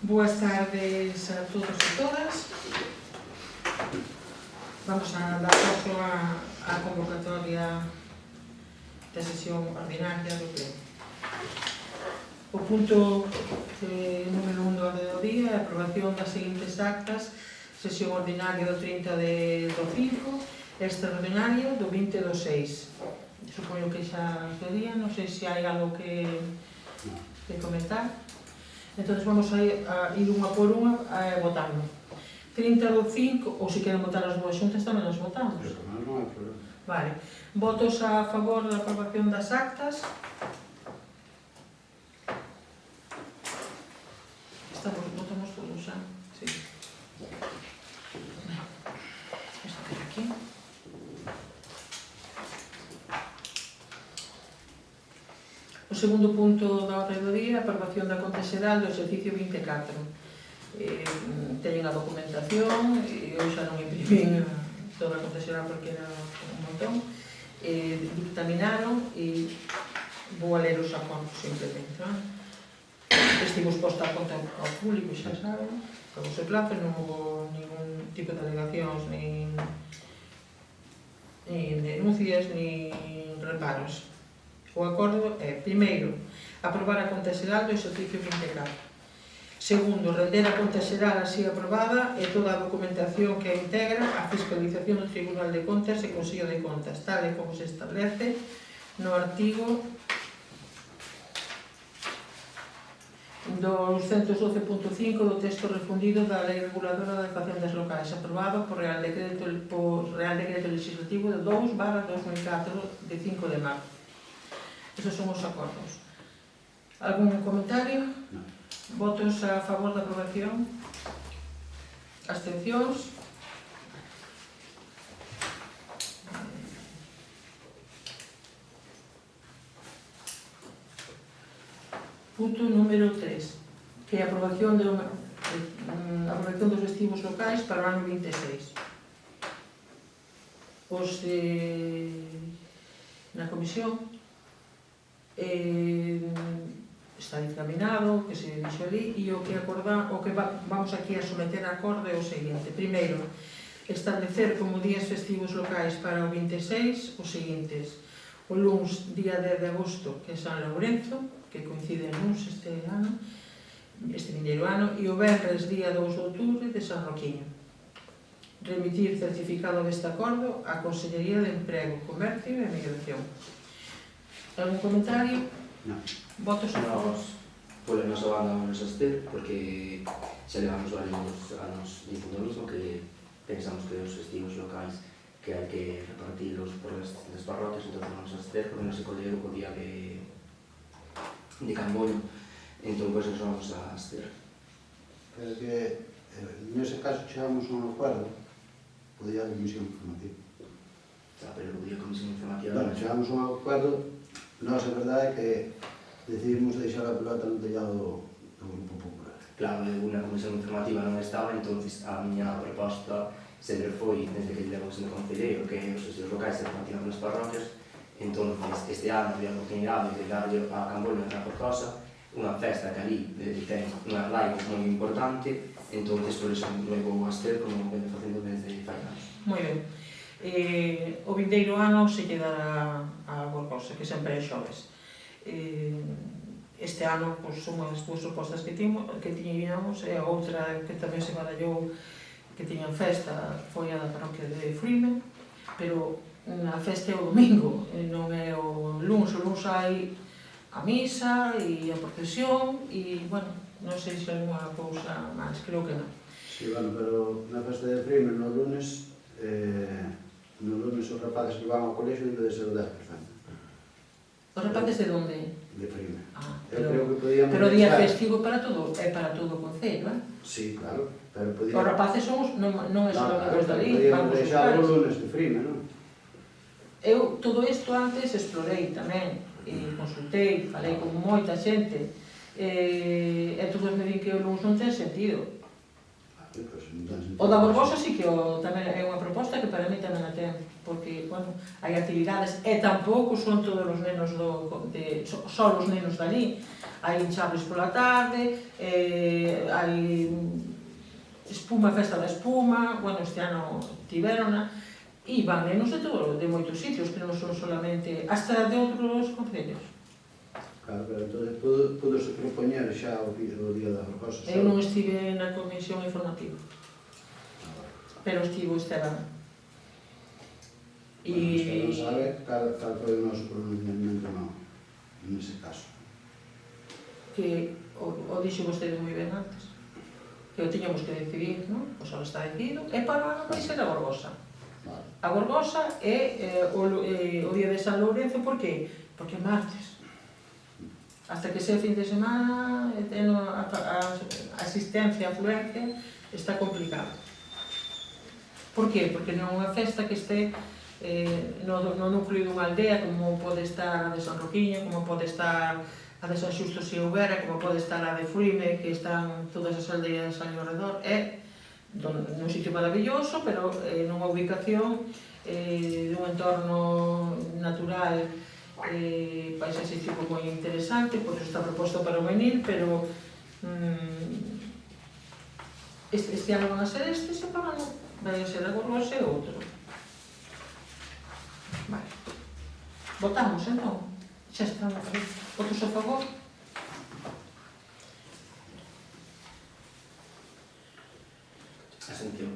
Boas tardes a todos e todas. Vamos a dar paso á convocatoria da sesión ordinaria do Pleno. O punto número 1 do orde do día é a aprobación das seguintes actas: sesión ordinaria do 30 do 5, extraordinario do 20 do 6. Supoño que xa do día, non sei se hai algo que comentar. Entón, vamos a ir unha por unha votando. 30 do 5, ou se queren votar as dúas xuntas, tamén as votamos. Non hai problema. Vale. Votos a favor da aprobación das actas. Votamos todos xa. Sí. Isto queda aquí. O segundo punto da orde do día, a aprobación da conta xeral do exercicio 24. Teñen a documentación, eu xa non imprimín toda a conta xeral porque era un montón. Dictaminaron e vou a ler os acordos simplemente. Estivos posta a conta ao público, xa saben, con o seu plazo, non houve ningún tipo de alegacións, nin denuncias, nin reparos. O acordo é, primeiro, aprobar a conta xeral do exercicio 24. Segundo, render a conta xeral así aprobada e toda a documentación que a integra a fiscalización do Tribunal de Contas e Consello de Contas, tal e como se establece no artigo 212.5 do texto refundido da Lei Reguladora das Facendas Locais, aprobado por Real Decreto Legislativo de 2/2004 de 5 de marzo. Esos son os acordos. Algún comentario? Non. Votos a favor da aprobación? Abstencións? Punto número 3, que é a aprobación dos festivos locais para o ano 26. Na comisión está dictaminado, que se dixo ali, e o que vamos aquí a someter a acordo é o seguinte. Primeiro, establecer como días festivos locais para o 26 os seguintes: o luns, día 10 de agosto, que é San Lourenzo, que coincide en luns este vindeiro ano, e o venres, día 2 de outubro, de San Roquiño. Remitir certificado deste acordo á Consellería de Emprego, Comercio e Migración. Algún comentario? Non. Votos a favor? Pola nosa banda vamos a abster, porque xa levamos varios anos dicindo o mismo, que pensamos que os festivos locais que hai que repartirlos por as parroquias, entón vamos a abster, porque non se colleron co día de Camboño, entón pois nos vamos a abster. Pero que, nese caso, chegamos a un acordo, podía a comisión informativa. Pero o día comisión informativa... Bueno, chegamos a un acordo, nós a verdade é que decidimos deixar a pelota no tellado do Grupo Popular. Claro, unha comisión informativa non estaba, entón a miña proposta sempre foi, desde que levo sendo concelleiro, que os festivos locais se repartiran nas parroquias. Entón, este ano había a oportunidade de darlle a Camboño na Corcosa unha festa que ali ten un arraigo moi importante, entón, por iso me vou a abster como vene facendo desde fai anos. Moi ben. O vindeiro ano se lle dará a Corcosa, que sempre é xoves. Este ano, son as dúas propostas que tiñamos, e a outra que tamén se barallou, que tiñan festa, foi a da parroquia de Frimen, pero a festa é o domingo, non é o luns. O luns hai a misa e a procesión e, bueno, non sei se alguna cousa máis, creo que non. Sí, bueno, pero na festa de Frimen, no lunes os rapaces que van ao colexo debe de ser o 10%. Os rapaces de onde? De Frimen. Pero o día festivo é para todo o concello, eh? Sí, claro, pero Os rapaces non é só os dali, podíamos deixar o lunes de Frimen, non? Eu todo isto antes explorei tamén, e consultei, falei con moita xente, e todos me din que o lunes non ten sentido. O da Borbosa sí que tamén é unha proposta que para mí tamén a ten, porque, bueno, hai actividades e tampouco son todos os nenos só os nenos dali. Hai chaves pola tarde, hai espuma, festa da espuma, bueno, este ano tiverona, e van nenos de moitos sitios, que non son solamente, hasta de outros concellos. Claro, pero entón pudo-se propoñer xa o día da Rocosa. Eu non estive na comisión informativa, pero estivo Esteban. Bueno, Esteban sabe cal foi o noso pronunciamento nese caso. Que o dixo vostede moi ben antes, que o tiñamos que decidir, non? Pois ahora está decidido, e para o ano vai ser a Gorgosa. A Gorgosa é o día de San Lourenzo, por que? Porque é martes. Hasta que sea fin de semana, a asistencia, a afluencia, está complicado. Por que? Porque non é unha festa que este no núcleo dunha aldea, como pode estar a de San Roquiño, como pode estar a de San Xusto se houbera, como pode estar a de Fruime, que están todas as aldeas ao redor. É nun sitio maravilloso, pero nunha ubicación dun entorno natural paisaxístico moi interesante, por iso está proposto para o venir, pero este ano van a ser estes, e para non vai a ser a Gorgosa e outro. Vale. Votamos, entón. Xa están votos a favor. Abstención.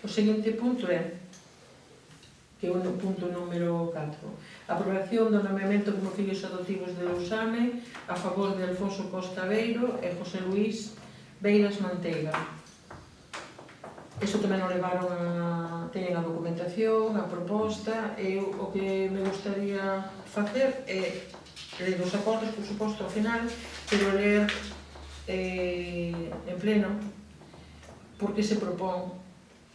O seguinte punto é que é o punto número 4. Aprobación do nomeamento como fillos adoptivos de Lousame a favor de Alfonso Costa Beiro e José Luís Beiras Manteiga. Isto tamén o levaron teñen a documentación, a proposta, e o que me gustaría facer é ler os acordos, por suposto, ao final, pero ler en pleno porque se propón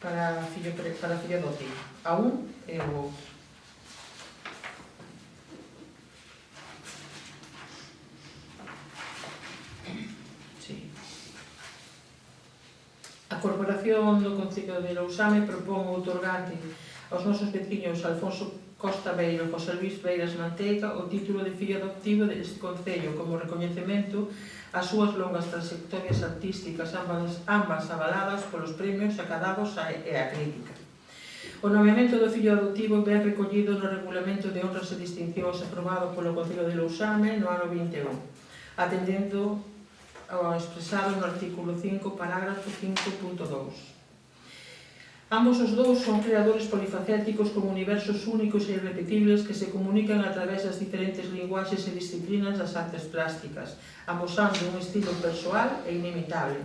para fillo adoptivo, a un e o outro. A Corporación do Concello de Lousame propón o outorgante aos nosos veciños Alfonso Costa Beiro e José Luís Beiras Manteiga o título de fillo adoptivo deste concello como recoñecemento ás súas longas trayectorias artísticas, ambas avaladas polos premios acadados e a crítica. O nomeamento do fillo adoptivo ben recollido no Regulamento de Honras e Distincións aprobado polo Concello de Lousame no ano 21, atendendo ao expresado no artículo 5, parágrafo 5.2. Ambos os dous son creadores polifacéticos con universos únicos e irrepetibles que se comunican a través das diferentes linguaxes e disciplinas das artes plásticas, amosando un estilo persoal e inimitable,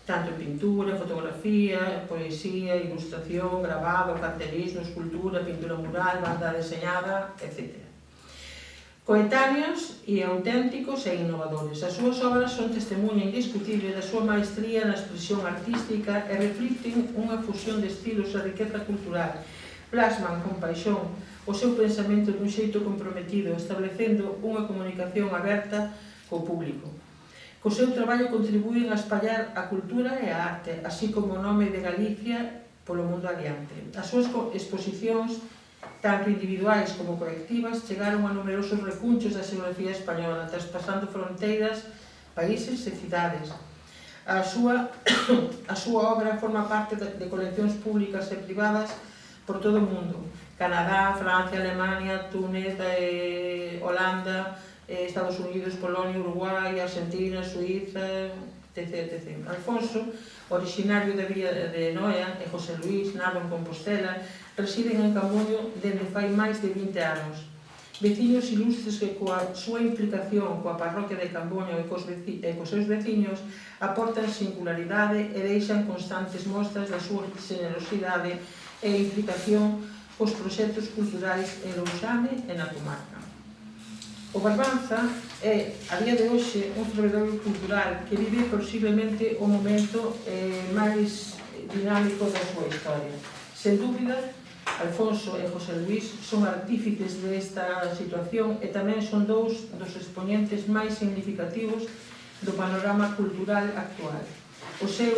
tanto en pintura, fotografía, poesía, ilustración, grabado, cartelismo, escultura, pintura mural, banda deseñada, etc. Coetáneos e auténticos e innovadores. As súas obras son testemunha indiscutible da súa maestría na expresión artística e reflicten unha fusión de estilos e riqueza cultural. Plasman con paixón o seu pensamento dun xeito comprometido, establecendo unha comunicación aberta co público. Co seu traballo contribúen a espallar a cultura e a arte, así como o nome de Galicia polo mundo adiante. As súas exposicións tanto individuais como colectivas, chegaron a numerosos recunchos da xeografía española, traspasando fronteiras, países e cidades. A súa obra forma parte de coleccións públicas e privadas por todo o mundo. Canadá, Francia, Alemania, Túnez, Holanda, Estados Unidos, Polonia, Uruguai, Argentina, Suíza, etc. Alfonso, originario da villa de Noia, e José Luís, nado en Compostela, residen en Cambuño dende fai máis de 20 anos. Veciños ilustres que coa súa implicación coa parroquia de Cambuño e cos seus veciños aportan singularidade e deixan constantes mostras da súa generosidade e implicación cos proxectos culturais en Lousame e na comarca. O Barbanza é, a día de hoxe, un fervedor cultural que vive posiblemente o momento máis dinámico da súa historia. Sen dúbida, Alfonso e José Luís son artífices desta situación e tamén son dous dos exponentes máis significativos do panorama cultural actual. O seu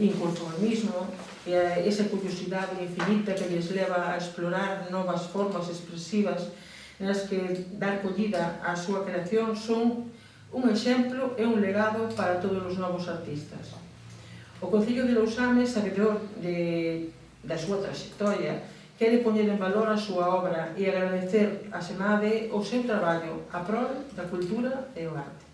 inconformismo, e esa curiosidade infinita que lles leva a explorar novas formas expresivas nas que dar collida á súa creación son un exemplo e un legado para todos os novos artistas. O Concello de Lousame, sabedor da súa trayectoria, quere poñer en valor a súa obra e agradecer a Semade o seu traballo a prol da cultura e o arte.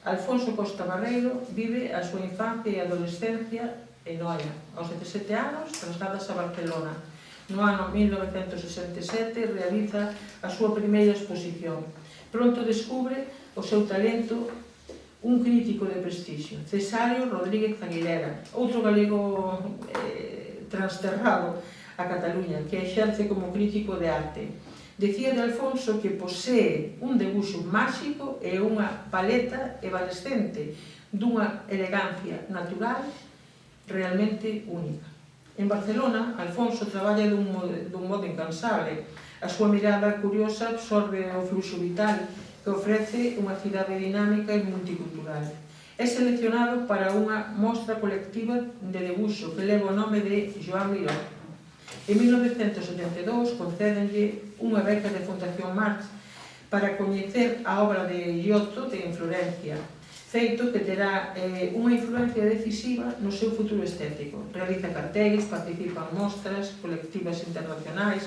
Alfonso Costa Barreiro vive a súa infancia e adolescencia en Noia. Aos 17 anos, trasladas a Barcelona. No ano 1967 realiza a súa primeira exposición. Pronto descubre o seu talento un crítico de prestixio, Cesario Rodríguez Aguilera, outro galego transterrado a Cataluña, que exerce como crítico de arte. Dicía de Alfonso que posee un debuxo máxico e unha paleta evanescente dunha elegancia natural realmente única. En Barcelona, Alfonso traballa dun modo incansable. A súa mirada curiosa absorbe o fluxo vital que ofrece unha cidade dinámica e multicultural. É seleccionado para unha mostra colectiva de debuxo que leva o nome de Joan Miró. En 1972 concédenlle unha beca de Fundación Marx para coñecer a obra de Giotto en Florencia, feito que terá unha influencia decisiva no seu futuro estético. Realiza cartéis, participa en mostras colectivas internacionais,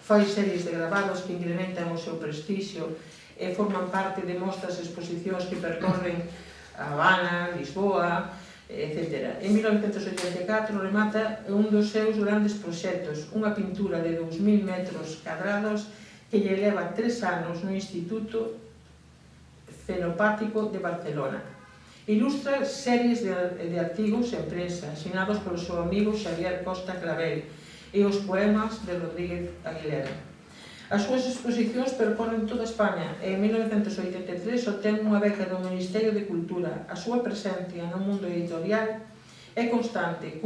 fai series de grabados que incrementan o seu prestixio e forman parte de mostras e exposicións que percorren a Habana, Lisboa, etc. En 1984 remata un dos seus grandes proxectos, unha pintura de 2000 metros cadrados que lle leva 3 anos no Instituto Cenopático de Barcelona. Ilustra series de artigos en prensa, asinados polo seu amigo Xavier Costa Clavel, e os poemas de Rodríguez Aguilera. As súas exposicións percorren toda España e en 1983 obtén unha beca do Ministerio de Cultura. A súa presencia no mundo editorial é constante,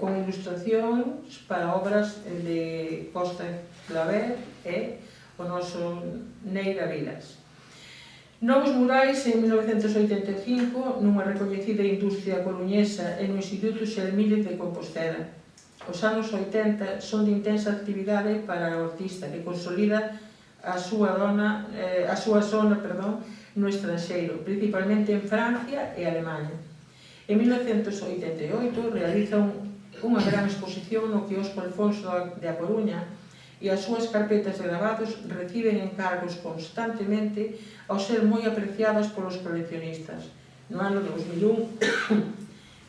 con ilustracións para obras de Costa Clavel e o noso Neira Vilas. Novos murais en 1985 nunha recoñecida industria coruñesa e no Instituto Xelmírez de Compostela. Os anos 80 son de intensa actividade para o artista que consolida a súa zona no estranxeiro, principalmente en Francia e Alemanha. En 1988 realiza unha gran exposición no quiosco Alfonso de A Coruña e as súas carpetas de grabados reciben encargos constantemente ao ser moi apreciadas polos coleccionistas. No ano 2001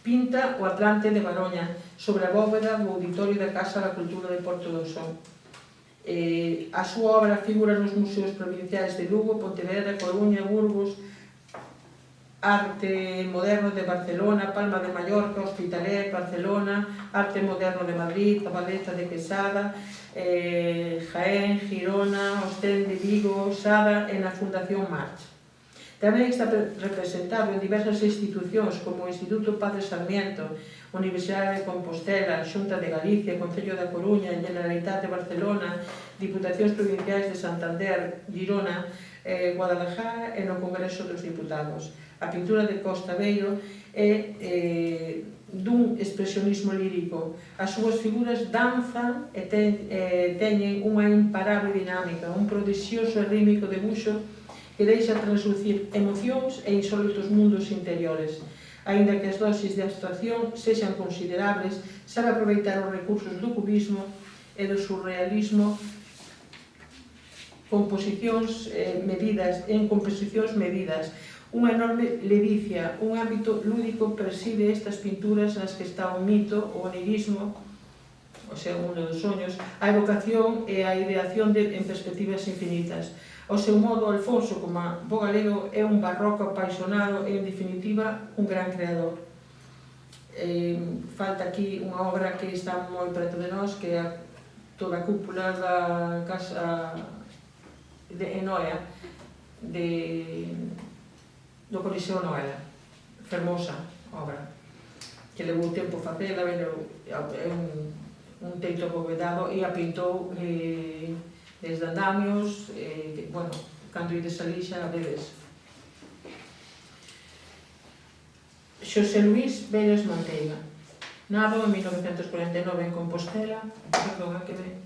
pinta o Atlante de Baroña sobre a bóveda do Auditorio da Casa da Cultura de Porto do Son. A súa obra figura nos museos provinciais de Lugo, Pontevedra, Coruña, Burgos, Arte Moderno de Barcelona, Palma de Mallorca, Hospitalet, Barcelona, Arte Moderno de Madrid, Zabaleta de Quesada, Jaén, Girona, Ostende, Vigo, Sada e na Fundación March. Tamén está representado en diversas institucións como o Instituto Padre Sarmiento, Universidade de Compostela, Xunta de Galicia, Concello da Coruña, Generalitat de Barcelona, Diputacións Provinciais de Santander, Girona, Guadalajara e no Congreso dos Diputados. A pintura de Costa Beiro é dun expresionismo lírico. As súas figuras danzan e teñen unha imparable dinámica, un prodixioso e rímico debuxo que deixa translucir emocións e insólitos mundos interiores. Aínda que as dosis de abstracción sexan considerables, sabe aproveitar os recursos do cubismo e do surrealismo en composicións medidas. Unha enorme ledicia, un ámbito lúdico preside estas pinturas nas que está o mito, o onirismo, o sea, o mundo dos soños, a evocación e a ideación en perspectivas infinitas. Ao seu modo, Alfonso, como bo galego, é un barroco apaixonado e, en definitiva, un gran creador. Falta aquí unha obra que está moi preto de nós, que é toda a cúpula da casa de Noia, do Coliseo Noela. Fermosa obra, que levou tempo facela, é un teito abovedado e a pintou desde andamios, cando ides ali xa vedes. Xosé Luís Vélez Manteiga. Nado en 1949 en Compostela, perdón, que me...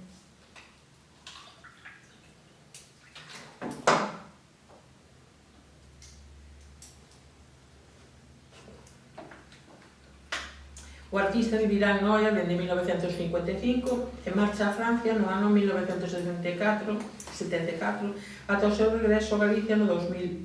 O artista vivirá en Noia dende 1955 e marcha a Francia no ano 1974 ata o seu regreso a Galicia no 2001,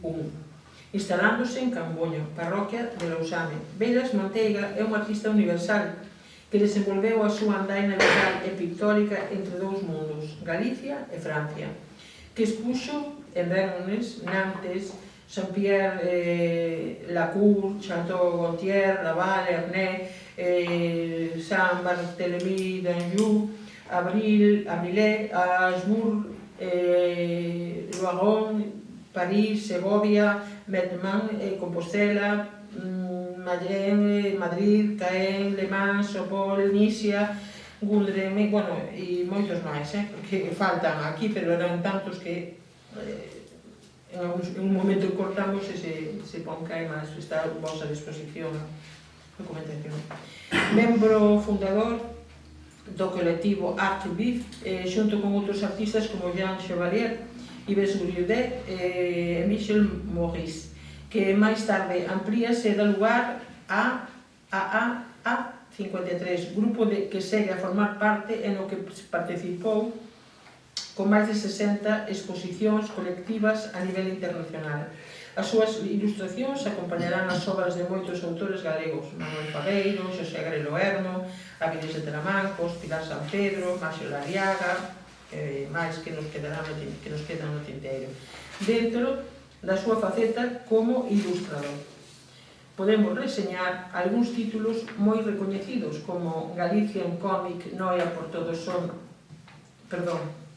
instalándose en Camboño, parroquia de Lousame. Beiras Manteiga é un artista universal que desenvolveu a súa andaina vital e pictórica entre dous mundos, Galicia e Francia, que expuxo en Rennes, Nantes, Saint-Pierre, Lacour, Château-Gontier, Laval, Ernée, Saint-Barthélemy d'Anjou, Abrilet, Habsbourg, Loiron, París, Segovia, Metman, Compostela, Madrid, Caen, Le Mans, Sopol, Nisia, Guldreme, bueno, e moitos máis, porque faltan aquí, pero eran tantos que en un momento cortamos e se pon que hai máis, está a vosa disposición a documentación. Membro fundador do colectivo Art Vif, xunto con outros artistas como Jean Chevalier, Yves Guriudet e Michel Maurice, que máis tarde amplíase e dá lugar a AA53, grupo que segue a formar parte e no que participou con máis de 60 exposicións colectivas a nivel internacional. As súas ilustracións acompañarán as obras de moitos autores galegos, Manuel Fagueiro, Xosé Grelo Hermo, Avilés de Tramancos, Pilar San Pedro, Maxio Lariaga, máis que nos quedan no tinteiro, dentro da súa faceta como ilustrador. Podemos reseñar algúns títulos moi recoñecidos, como Galicia en cómic, Noia por todos son...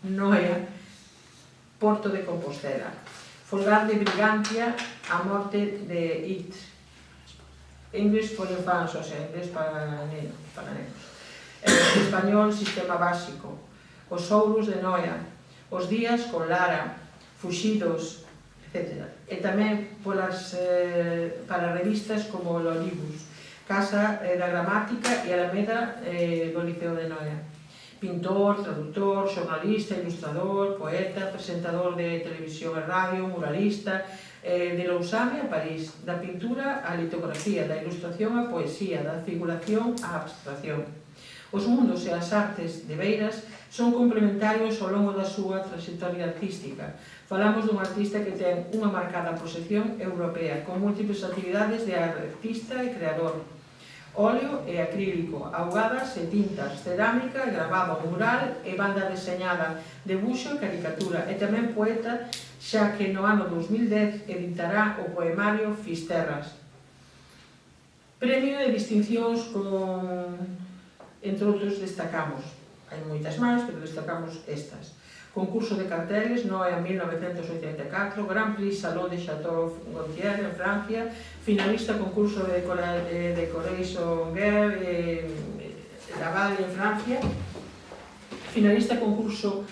Noia, Porto de Compostela, Folgar de Brigantia, A morte de It, English for Infants, o sea, inglés para nenos, Español, Sistema Básico, Os Ouros de Noia, Os Días con Lara, Fuxidos, etc. E tamén para revistas como Lolibus, Casa da Gramática e Alameda do Liceo de Noia. Pintor, traductor, xornalista, ilustrador, poeta, presentador de televisión e radio, muralista, de Lousame a París, da pintura á litografía, da ilustración á poesía, da figuración á abstracción. Os mundos e as artes de Beiras son complementarios ao longo da súa trayectoria artística. Falamos dun artista que ten unha marcada proxección europea, con múltiples actividades de artista e creador, óleo e acrílico, augadas e tintas, cerámica, gravado, mural e banda deseñada, debuxo e caricatura, e tamén poeta, xa que no ano 2010 editará o poemario Fisterras. Premio de distincións con, entre outros, destacamos, hai moitas máis, pero destacamos estas. Concurso de carteles, Noia 1984, Grand Prix Salón de Château-Gontier en Francia, finalista concurso de Decoration Guerre, Laval en Francia, finalista concurso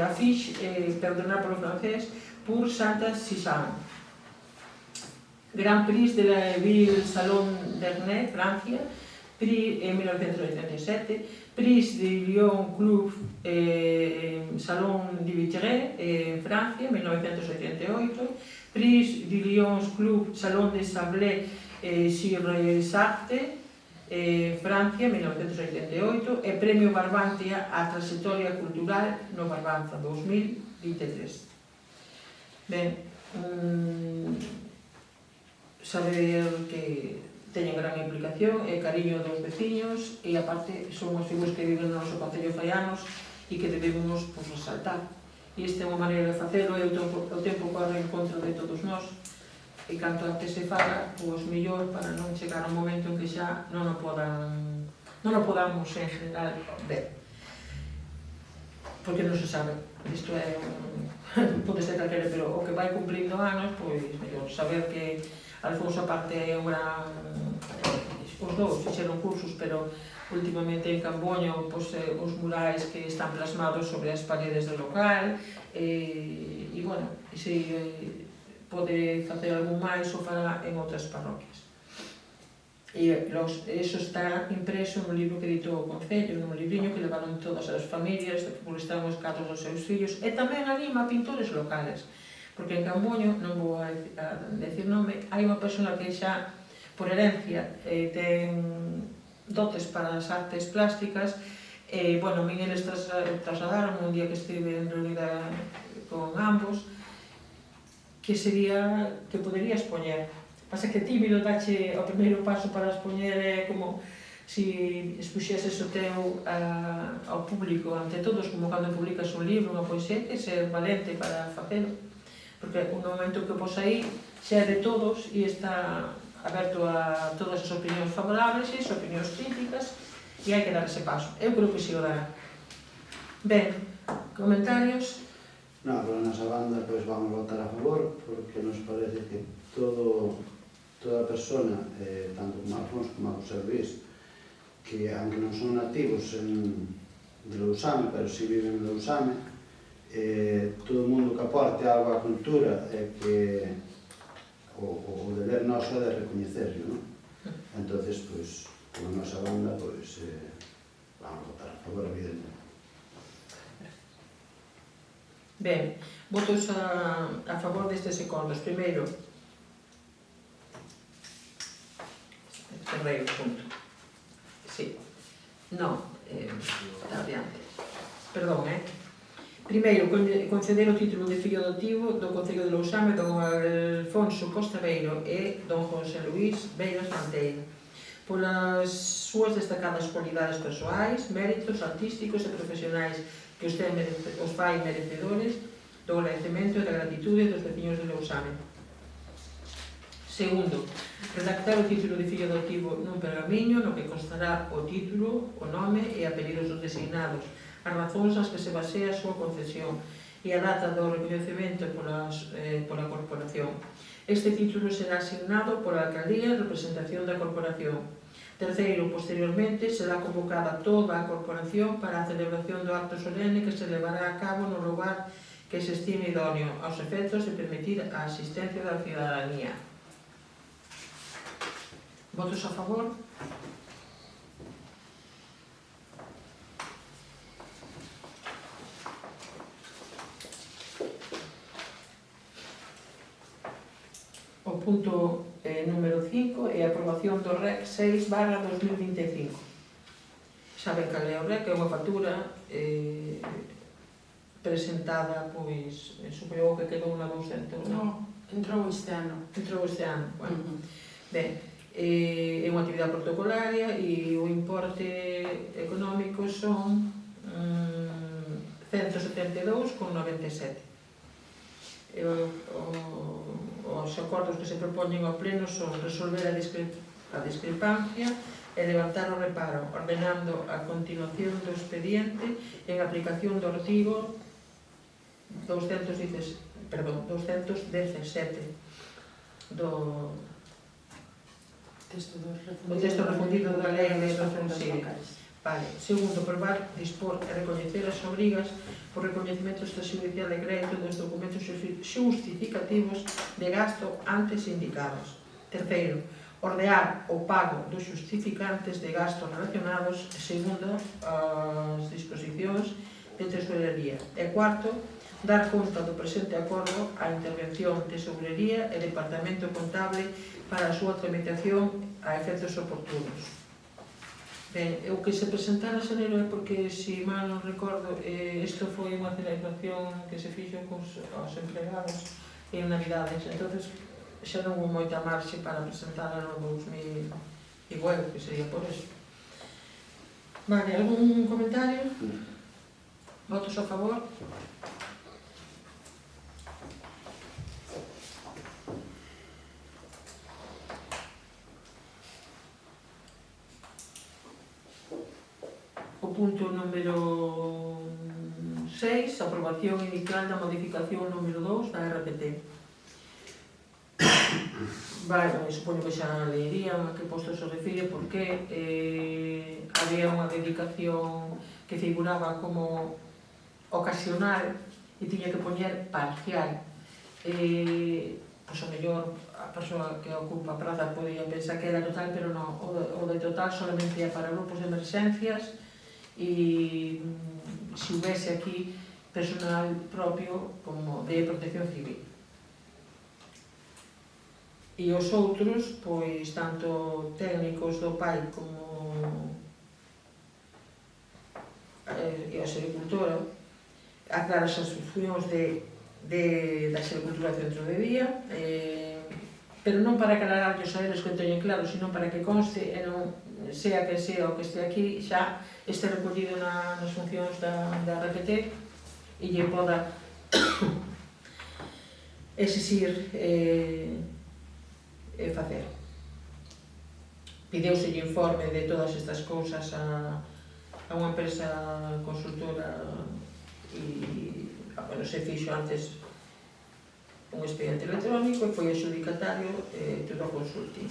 Affiche, perdonad por o francés, pour Santa Suzanne. Grand Prix de la Ville Salon d'Ernée, Francia, Prix en 1987, Prix de Lyon Club Salon de Vitré en Francia, 1988, Prix de Lyon Club Salon de Sablé sur Sarthe, Francia, 1988, e Premio Barbantia á trayectoria cultural no Barbanza, 2023. Ben, saber que teñen gran implicación e cariño dos veciños e aparte son os figuras que viven no noso concello faianos e que debemos resaltar. E esta é unha maneira de facelo e o tempo corre en contra de todos nós e canto antes se faga, pois mellor para non chegar a un momento en que xa non o podamos en general ver. Porque non se sabe, isto é pode ser calquera, pero o que vai cumprindo anos, pois mellor saber que Alfonso aparte é un gran... Os dous fixeron cursos, pero últimamente en Camboño os murais que están plasmados sobre as paredes do local e bueno, se pode facer algún máis ou fará en outras parroquias. E eso está impreso no libro que editou o Concello, nun libriño que levaron todas as familias, que publicaron os casos dos seus fillos, e tamén anima a pintores locales, porque en Cambuño, non vou a decir nome, hai unha persona que xa, por herencia, ten dotes para as artes plásticas, e, bueno, a min eles trasladaron un día que estive en reunida con ambos, que sería, que podería expoñer. Pasa que tímido dache o primeiro paso para expoñer é como si expuxeses o teu ao público ante todos, como cando publicas un libro, unha poesía, que ser valente para facelo, porque un momento que pos aí xa é de todos e está aberto a todas as opinións favorables e as opinións críticas e hai que dar ese paso. Eu creo que si o dará. Ben, comentarios? No, por a nosa banda, pois vamos votar a favor, porque nos parece que toda persona, tanto como Alfonso como a José Luis, que aunque non son nativos de Lousame, pero si viven en Lousame, todo o mundo que aporte algo á cultura e que o deber noso é de recoñecerlo, non? Entonces, pois, por a nosa banda, pois, vamos votar a favor, evidentemente. Ben, votos a favor destes acordos. Primeiro, Ferreiro, punto. Sí. No, adiante. Perdón, Primeiro, conceder o título de fillo adoptivo do Concello de Lousame don Alfonso Costa Beiro e don José Luís Beiras Manteira, polas súas destacadas cualidades persoais, méritos artísticos e profesionais que os fai merecedores do agradecemento e da gratitude dos veciños de Lousame. Segundo, redactar o título de fillo adoptivo nun pergamiño no que constará o título, o nome e apelidos dos designados, as razóns nas que se basea a súa concesión e a data do recoñecemento pola corporación. Este título será asignado pola alcaldía en representación da corporación. Terceiro, posteriormente, será convocada toda a corporación para a celebración do acto solene que se levará a cabo no lugar que se estime idóneo aos efectos de permitir a asistencia da cidadanía. Votos a favor? O punto número 5 é a aprobación do REC 6/2025. Saben cal é o REC, é unha factura presentada, pois, supoño que quedou na 200, non? Entrou este ano. Entrou este ano, bueno. Ben, é unha actividade protocolaria e o importe económico son 172,97. Os acordos que se propoñen ao pleno son resolver a discrepancia e levantar o reparo, ordenando a continuación do expediente en aplicación do artigo 217 do texto refundido da Lei de Transfronteira. Vale. Segundo, probar, dispor e recoñecer as obrigas por recoñecemento extrajudicial e crédito dos documentos xustificativos de gasto antes indicados. Terceiro, ordear o pago dos xustificantes de gastos relacionados segundo as disposicións de tesorería. E cuarto, dar conta do presente acordo á intervención de Tesorería e Departamento Contable para a súa tramitación a efectos oportunos. Ben, o que se presentara en xaneiro é porque, se mal non recordo, isto foi unha celebración que se fixo cos empregados en Navidades, entonces xa non houve moita marxe para presentala no 2019, que sería por eso. Vale, algún comentario? Votos a favor? O punto número 6, aprobación inicial da modificación número 2 da RPT. Vale, supoño que xa leerían a que posto se refire porque había unha dedicación que figuraba como ocasional e tiña que poñer parcial. pois o mellor a persoa que ocupa a praza podía pensar que era total, pero non, o de total solamente é para grupos de emergencias e se houvese aquí personal propio como de protección civil. E os outros, pois, tanto técnicos do PAI como a sericultora, aclaras as funcións da sericultura dentro de día, pero non para aclararlos a eles que teñen claro, sino para que conste, e non sea que sea o que este aquí, xa este recollido nas funcións da RPT e lle poda exixir facer. Pideuse o informe de todas estas cousas a unha empresa consultora e, bueno, se fixo antes un expediente electrónico e foi adxudicatario todo o consulti.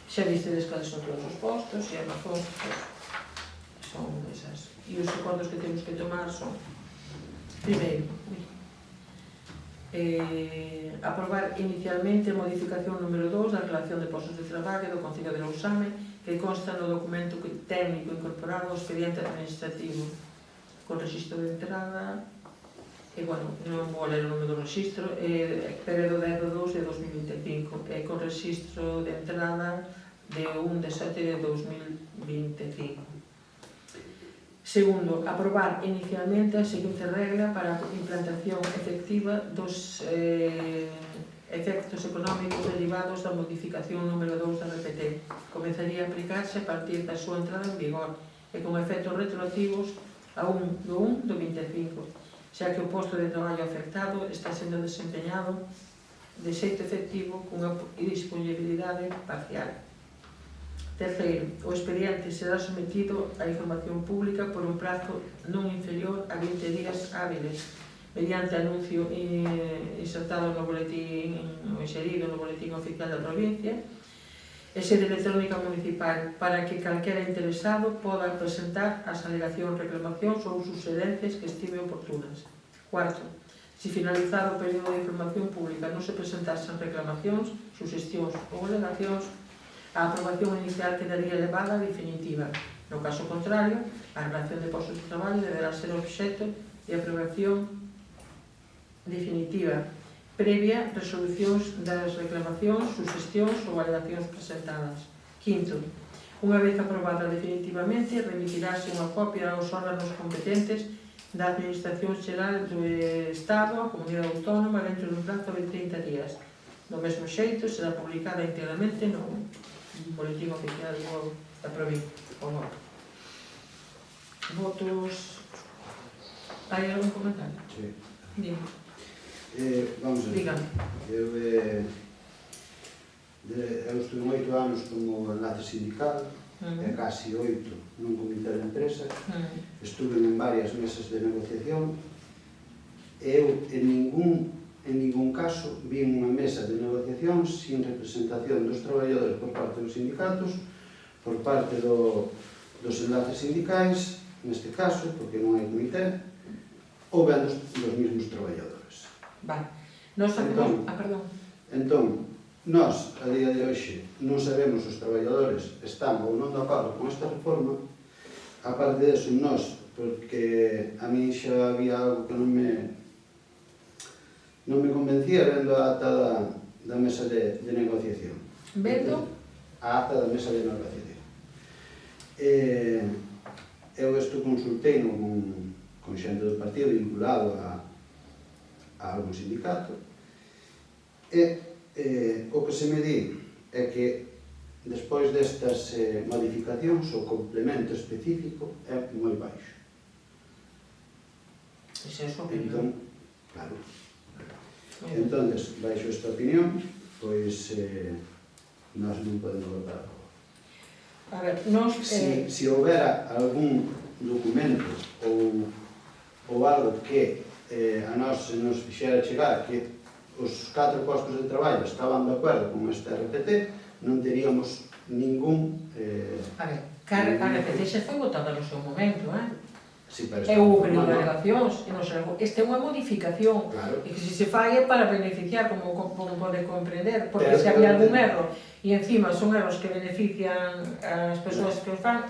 Xa vistedes cales son todos os postos e as razóns son esas. E os acordos que temos que tomar son, primeiro, aprobar inicialmente a modificación número 2 da relación de postos de traballo do Concello de Lousame que consta no documento técnico incorporado ao expediente administrativo con registro de entrada e, bueno, non vou ler o nome do registro, pero do 10/2 de 2025 e con registro de entrada de 1/7 de 2025. Segundo, aprobar inicialmente a seguinte regla para a implantación efectiva dos efectos económicos derivados da modificación número 2 da RPT. Comenzaría a aplicarse a partir da súa entrada en vigor e con efectos retroactivos a 1/1 do 25, xa que o posto de traballo afectado está sendo desempeñado de xeito efectivo cunha disponibilidade parcial. Terceiro, o expediente será sometido á información pública por un prazo non inferior a 20 días hábiles, mediante anuncio insertado no boletín, inserido no boletín oficial da provincia, e sede electrónica municipal, para que calquera interesado poda presentar as alegacións, reclamacións ou suxerencias que estime oportunas. Cuarto, se finalizado o período de información pública non se presentasen reclamacións, suxestións ou alegacións, a aprobación inicial quedaría elevada a definitiva. No caso contrario, a relación de postos de traballo deberá ser obxecto de aprobación definitiva, previa resolucións das reclamacións, suxestións ou alegacións presentadas. Quinto, unha vez aprobada definitivamente, remitirase unha copia aos órganos competentes da Administración Xeral do Estado, a Comunidade Autónoma, dentro dun prazo de 30 días. Do mesmo xeito, será publicada integramente no boletín oficial da provincia. Votos... Hai algún comentario? Sí. Dime. Vamos a ver. Dígame. Eu estuve 8 anos como enlace sindical, e casi 8 nun comité de empresa. Estuve en varias mesas de negociación e eu en ningún caso vi unha mesa de negociación sin representación dos traballadores por parte dos sindicatos, por parte dos enlaces sindicais, neste caso, porque non hai comité, ou ben dos mesmos traballadores. Vale. Perdón. Entón, nós, a día de hoxe, non sabemos os traballadores están ou non de acordo con esta reforma. A parte deso, nós, porque a mí xa había algo que non me convencía vendo a ata da mesa de negociación. Vendo? A ata da mesa de negociación. Eu isto consultei con xente do partido vinculado a algún sindicato e o que se me di é que despois destas modificacións o complemento específico é moi baixo. Esa é a súa opinión. Claro. Entón, baixo esta opinión, pois nós non podemos votar a favor. A ver, nós... Se houbera algún documento ou algo que a nós se nos fixera chegar que os 4 postos de traballo estaban de acordo con este RPT, non teríamos ningún... A ver, a RPT xa foi votada no seu momento, Sí, pero E houve no, no. delegacións, e non sei, esta é unha modificación, Claro. e que se fai é para beneficiar, como pode comprender, porque Pero se había algún realmente- erro, e encima son erros que benefician as persoas que os fan,